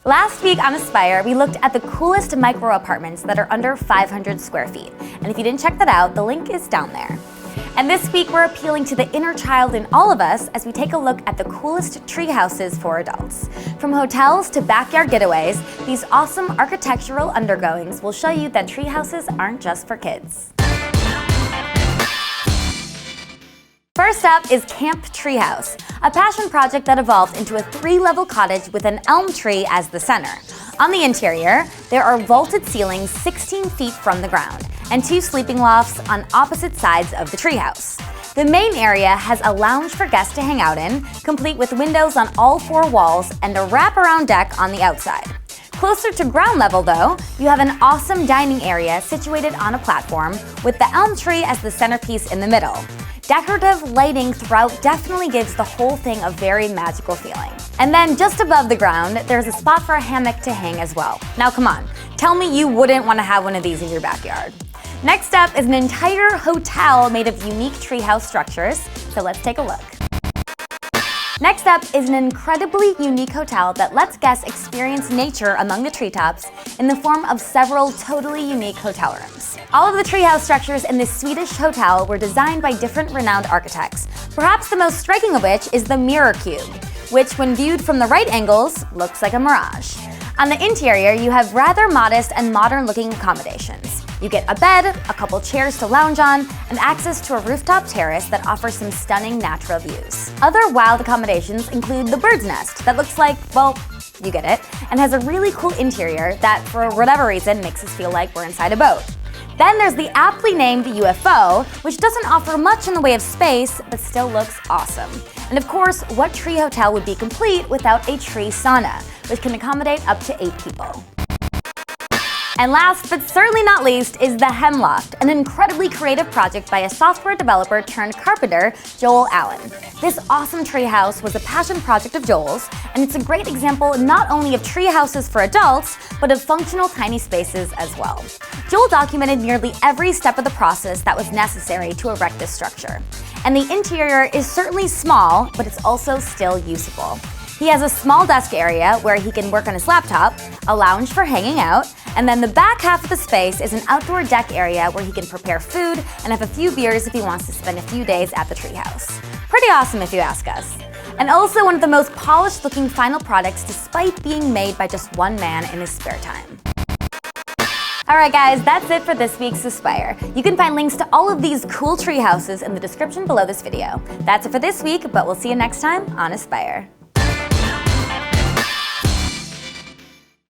Last week on Aspire, we looked at the coolest micro apartments that are under 500 square feet. And if you didn't check that out, the link is down there. And this week, we're appealing to the inner child in all of us as we take a look at the coolest tree houses for adults. From hotels to backyard getaways, these awesome architectural undergoings will show you that tree houses aren't just for kids. First up is Camp Treehouse, a passion project that evolved into a 3-level cottage with an elm tree as the center. On the interior, there are vaulted ceilings 16 feet from the ground and 2 sleeping lofts on opposite sides of the treehouse. The main area has a lounge for guests to hang out in, complete with windows on all 4 walls and a wraparound deck on the outside. Closer to ground level though, you have an awesome dining area situated on a platform with the elm tree as the centerpiece in the middle. Decorative lighting throughout definitely gives the whole thing a very magical feeling. And then just above the ground, there's a spot for a hammock to hang as well. Now come on, tell me you wouldn't want to have one of these in your backyard. Next up is an entire hotel made of unique treehouse structures, so let's take a look. Next up is an incredibly unique hotel that lets guests experience nature among the treetops in the form of several totally unique hotel rooms. All of the treehouse structures in this Swedish hotel were designed by different renowned architects, perhaps the most striking of which is the Mirror Cube, which when viewed from the right angles, looks like a mirage. On the interior, you have rather modest and modern-looking accommodations. You get a bed, a couple chairs to lounge on, and access to a rooftop terrace that offers some stunning natural views. Other wild accommodations include the bird's nest that looks like, well, you get it, and has a really cool interior that, for whatever reason, makes us feel like we're inside a boat. Then there's the aptly named UFO, which doesn't offer much in the way of space, but still looks awesome. And of course, what tree hotel would be complete without a tree sauna, which can accommodate up to 8 people? And last, but certainly not least, is the Hemlock, an incredibly creative project by a software developer turned carpenter, Joel Allen. This awesome treehouse was a passion project of Joel's, and it's a great example not only of tree houses for adults, but of functional tiny spaces as well. Joel documented nearly every step of the process that was necessary to erect this structure. And the interior is certainly small, but it's also still usable. He has a small desk area where he can work on his laptop, a lounge for hanging out, and then the back half of the space is an outdoor deck area where he can prepare food and have a few beers if he wants to spend a few days at the treehouse. Pretty awesome if you ask us. And also one of the most polished looking final products despite being made by just one man in his spare time. Alright guys, that's it for this week's Aspire. You can find links to all of these cool tree houses in the description below this video. That's it for this week, but we'll see you next time on Aspire.